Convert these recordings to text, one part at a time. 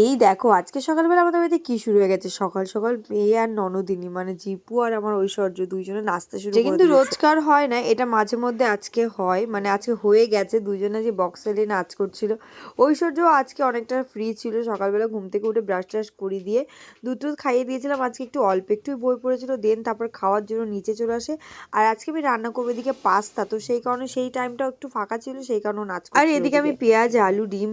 এই দেখো আজকে সকালবেলা আমাদের বাড়িতে কি শুরু হয়ে গেছে। সকাল সকাল মেয়ে আর ননদিনী মানে জিপু আর আমার ঐশ্বর্য দুইজনে নাচতে শুরু করে কিন্তু রোজকার হয় না, এটা মাঝে মধ্যে আজকে হয়, মানে আজকে হয়ে গেছে। দুইজনে যে বক্সে দিয়ে নাচ করছিল। ঐশ্বর্য আজকে অনেকটা ফ্রি ছিল, সকালবেলা ঘুম থেকে উঠে ব্রাশ ট্রাশ করে দিয়ে দুধ টুধ খাইয়ে দিয়েছিলাম। আজকে একটু অল্প একটুই বই পড়েছিল, দেন তারপর খাওয়ার জন্য নিচে চলে আসে। আর আজকে আমি রান্না করবো এদিকে পাস্তা, তো সেই কারণে সেই টাইমটাও একটু ফাঁকা ছিল, সেই কারণে নাচ করছিল। আর এদিকে আমি পেঁয়াজ আলু ডিম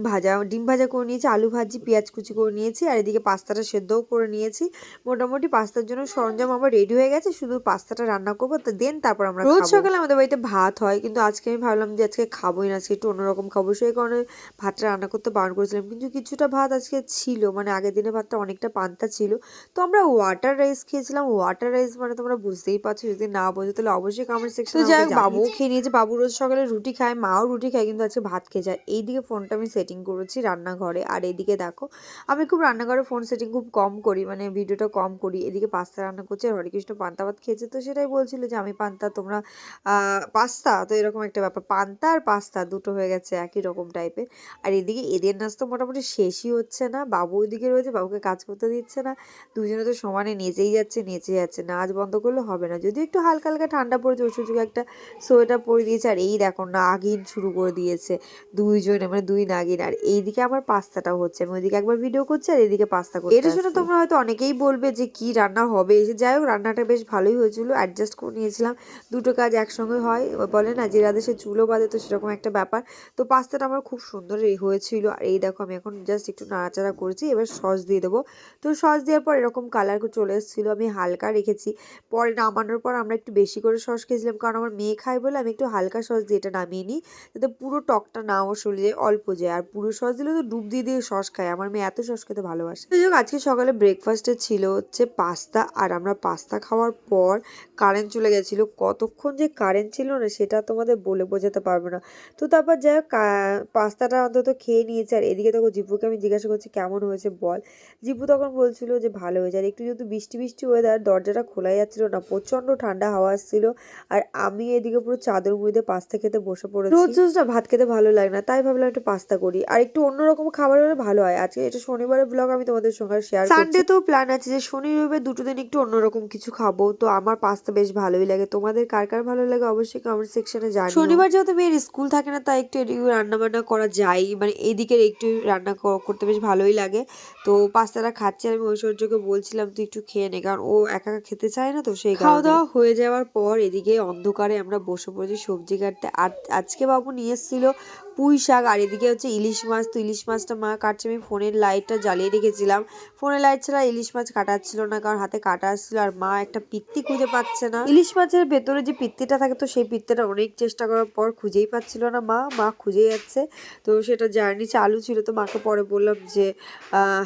ভাজা করে নিয়েছি, আলু ভাজি পেঁয়াজ কুচি করে নিয়েছি, আর এদিকে পাস্তাটা সেদ্ধও করে নিয়েছি। মোটামুটি পাস্তার জন্য সরঞ্জাম আমার রেডি হয়ে গেছে, শুধু পাস্তাটা রান্না করবো, তো দেন তারপর আমরা রোজ সকালে আমাদের বাড়িতে ভাত হয়, কিন্তু আজকে আমি ভাবলাম যে আজকে খাবোই না, আজকে একটু অন্যরকম খাবো, সেই কারণে ভাতটা রান্না করতে বারণ করেছিলাম। কিন্তু কিছুটা ভাত আজকে ছিল, মানে আগের দিনের ভাতটা অনেকটা পান্তা ছিল। তো আমরা ওয়াটার রাইস খেয়েছিলাম। ওয়াটার রাইস মানে তোমরা বুঝতেই পারছো, যদি না বোঝো তাহলে অবশ্যই কমেন্ট সেকশনে তো যাই হোক, বাবুও খেয়ে নিয়েছে। বাবু রোজ সকালে রুটি খায়, মাও রুটি খায়, কিন্তু আজকে ভাত খেয়ে যায়। এইদিকে ফোনটা আমি সেটিং করেছি রান্নাঘরে, আর এইদিকে দেখো আমি খুব রান্নাঘরে ফোন সেটিং খুব কম করি, মানে ভিডিওটা কম করি। এদিকে পাস্তা রান্না করছে, আর হরেকৃষ্ণ পান্তা ভাত খেয়েছে, তো সেটাই বলছিল যে আমি পান্তা তোমরা পাস্তা, তো এরকম একটা ব্যাপার, পান্তা আর পাস্তা দুটো হয়ে গেছে একই রকম টাইপের। আর এদিকে এদের নাচ তো মোটামুটি শেষই হচ্ছে না, বাবু ওইদিকে রয়েছে, বাবুকে কাজ করতে দিচ্ছে না, দুজনে তো সমানে নেচেই যাচ্ছে, নাচ বন্ধ করলে হবে না। যদিও একটু হালকা হালকা ঠান্ডা পড়েছে, ওর সুযোগে একটা সোয়েটার পরে দিয়েছে। আর এই দেখো নাগিন শুরু করে দিয়েছে দুইজনে, মানে দুই নাগিন। আর এইদিকে আমার পাস্তাটা হচ্ছে, আমি ওইদিকে একবার ভিডিও করছি আর এইদিকে পাস্তা করছি। এটা শুনে তোমরা হয়তো অনেকেই বলবে যে কি রান্না হবে, যাই হোক রান্নাটা বেশ ভালোই হয়েছিল, অ্যাডজাস্ট করে নিয়েছিলাম। দুটো কাজ একসঙ্গে হয়, বলে না যে রাধে চুলো বাঁধে, তো সেরকম একটা ব্যাপার। তো পাস্তাটা আমার খুব সুন্দর হয়েছিল। আর এই দেখো আমি এখন জাস্ট একটু নাড়াচাড়া করেছি, এবার সস দিয়ে দেবো। তো সস দেওয়ার পর এরকম কালার চলে এসেছিলো, আমি হালকা রেখেছি। পরে নামানোর পর আমরা একটু বেশি করে সস খেয়েছিলাম, কারণ আমার মেয়ে খায় বলে আমি একটু হালকা সস দিয়ে এটা নামিয়ে নিই, যাতে পুরো টকটা নাও চলে যায়, অল্প যায়। আর পুরো সস দিলে তো ডুব দিয়ে সস খায়, আমার মেয়ে এত সস খেতে ভালোবাসে। যাই হোক আজকে সকালে ব্রেকফাস্টে ছিল হচ্ছে পাস্তা, আর আমরা পাস্তা খাওয়ার পর কারেন্ট চলে গেছিলো। কতক্ষণ যে কারেন্ট ছিল না সেটা তোমাদের বলে বোঝাতে পারবো না। তো তারপর যাই হোক পাস্তাটা অন্তত খেয়ে নিয়েছে। আর এদিকে তখন জিপুকে আমি জিজ্ঞাসা করছি কেমন হয়েছে বল। জিপু তখন বলছিল যে ভালো হয়েছে। আর একটু যেহেতু বৃষ্টি বৃষ্টি ওয়েদার, দরজাটা খোলাই যাচ্ছিল না, প্রচন্ড ঠান্ডা হাওয়া আসছিল। আর আমি এদিকে পুরো চাদর মুড়ি দিয়ে পাস্তা খেতে বসে পড়েছি। রোজ রোজ না ভাত খেতে ভালো লাগে না, তাই ভাবলাম একটু পাস্তা করি, আর একটু অন্যরকম খাবার হলে ভালো হয়। আজকে এটা শনিবারের ব্লগ, আমি তোমাদের সঙ্গে শেয়ার করছি। সানডে তো প্ল্যান আছে যে শনি রবিবার দুটো দিন একটু অন্যরকম কিছু খাবো, তো আমার পাস্তা বেশ ভালোই লাগে। তোমাদের কার কার ভালো লাগে অবশ্যই কমেন্ট সেকশনে জানিও। শনিবার যেহেতু মেয়ের স্কুল থাকে না, তাই একটু এদিকে রান্না বান্না করা যায়, মানে এইদিকের একটু রান্না করতে বেশ ভালোই লাগে। তো পাস্তাটা খাচ্ছে, আমি ঐশ্বর্যকে বলছিলাম তুই একটু খেয়ে নে, কারণ ও একা একা খেতে চায় না, তো সেই খাওয়া দাওয়া হয়ে যাওয়ার পর এদিকে অন্ধকারে আমরা বসে পড়েছি সবজি কাটতে। আর আজকে বাবু নিয়ে এসেছিল পুঁই শাক, আর এদিকে হচ্ছে ইলিশ মাছ। তো ইলিশ মাছটা মা কাটছে, আমি ফোনের লাইটটা জ্বালিয়ে রেখেছিলাম, ফোনের লাইট ছাড়া ইলিশ মাছ কাটাচ্ছিল না, কারণ হাতে কাটা আসছিল। আর মা একটা পিত্তি খুঁজে পাচ্ছে না, ইলিশ মাছের ভেতরে যে পিত্তিটা থাকে, তো সেই পিত্তিটা অনেক চেষ্টা করার পর খুঁজেই পাচ্ছিল না মা খুঁজে যাচ্ছে। তো সেটা জার্নি চালু ছিল, তো মাকে পরে বললাম যে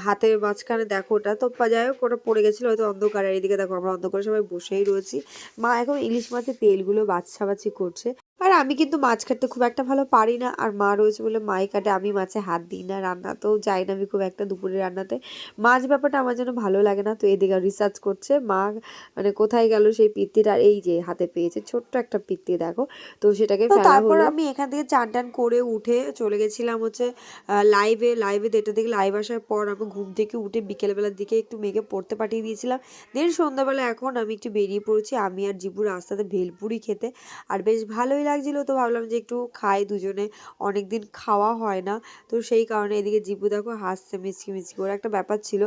হাতের মাঝখানে দেখো ওটা, তো যাই হোক ওটা পড়ে গেছিলো হয়তো অন্ধকারে। এদিকে দেখো আমরা অন্ধকারে সবাই বসেই রয়েছি, মা এখন ইলিশ মাছের তেলগুলো বাছাবাছি করছে। আর আমি কিন্তু মাছ কাটতে খুব একটা ভালো পারি না, আর মা রয়েছে বলে মাই কাটে, আমি মাছে হাত দিই না, রান্নাতেও যাই না আমি খুব একটা, দুপুরের রান্নাতে মাছ ব্যাপারটা আমার যেন ভালো লাগে না। তো এদিকে রিসার্চ করছে মা, মানে কোথায় গেল সেই পিত্তিটা, আর এই যে হাতে পেয়েছে ছোট্ট একটা পিত্তি দেখো, তো সেটাকে তারপর আমি এখান থেকে চান টান করে উঠে চলে গেছিলাম হচ্ছে লাইভে দেড়টা দিকে লাইভ আসার পর আমি ঘুম থেকে উঠে বিকেলবেলার দিকে একটু মেয়েকে পড়তে পাঠিয়ে দিয়েছিলাম। দেন সন্ধ্যাবেলা এখন আমি একটু বেরিয়ে পড়েছি, আমি আর জিবু রাস্তাতে ভেলপুরি খেতে, আর বেশ ভালোই লাগছিল, তো ভাবলাম যে একটু খাই দুজনে, অনেকদিন খাওয়া হয় না। তো সেই কারণে এদিকে জিবু দেখো হাসছে মিচকি মিচকি, ওর একটা ব্যাপার ছিল,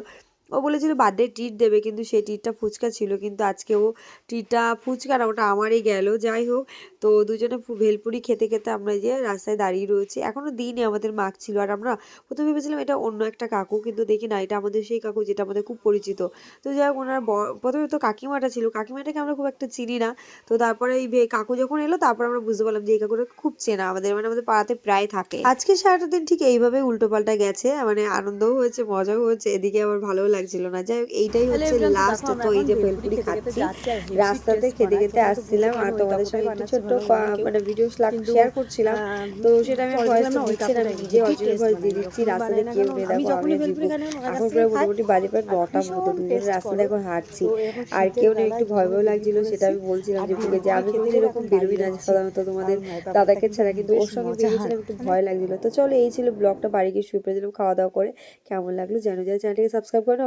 ও বলেছিল বার্থডে ট্রিট দেবে, কিন্তু সেই ট্রিটটা ফুচকা ছিল, কিন্তু আজকে ও ট্রিটটা ফুচকা না, ওটা আমারই গেল। যাই হোক, তো দুজনে ভেলপুরি খেতে খেতে আমরা যে রাস্তায় দাঁড়িয়ে রয়েছি, এখনো দিনই আমাদের মাগ ছিল। আর আমরা প্রথমে ভেবেছিলাম এটা অন্য একটা কাকু, কিন্তু দেখি না এটা আমাদের সেই কাকু যেটা আমাদের খুব পরিচিত। তো যাই হোক ওনার প্রথমে তো কাকিমাটা ছিল, কাকিমাটাকে আমরা খুব একটা চিনি না। তো তারপরে এই কাকু যখন এলো, তারপর আমরা বুঝতে পারলাম যে এই কাকুটা খুব চেনা আমাদের, মানে আমাদের পাড়াতে প্রায় থাকে। আজকে সারাটা দিন ঠিক এইভাবে উল্টো পাল্টা গেছে, মানে আনন্দও হয়েছে মজাও হয়েছে, এদিকে আবার ভালো লাগে। লাগছিল না। যাই হোক এইটাই হচ্ছে লাস্ট। তো এই যে ভেলপুরি খাচ্ছি, রাস্তাতে খেতে খেতে আসছিলাম আর তোমাদের সঙ্গে একটু ছোট্ট মানে ভিডিও শেয়ার করছিলাম। তো সেটা আমি ভয়েস তো দিচ্ছি না, আমি নিজে অরিজিনাল ভয়েস দিয়ে দিচ্ছি। রাস্তাতে কেউ নেই, দেখো আমি আর জিপু এখন প্রায় মোটামুটি বাজে প্রায় 9টার মতো, দুজনে রাস্তাতে এখন হাঁটছি আর কেউ নেই। একটু ভয় ভয় লাগছিল, সেটা আমি বলছিলাম জিপুকে যে আমি কিন্তু এরকম বেরোবি না সাধারণত তোমাদের দাদাকে ছাড়া, কিন্তু ওর সঙ্গে বেরিয়েছিলাম, একটু ভয় লাগছিল। তো চলো এই ছিল ব্লগটা, বাড়ি গিয়ে শুয়ে পড়েছিলাম খাওয়া দাওয়া করে। কেমন লাগলো জানো, যারা চ্যানেলটাকে সাবস্ক্রাইব করে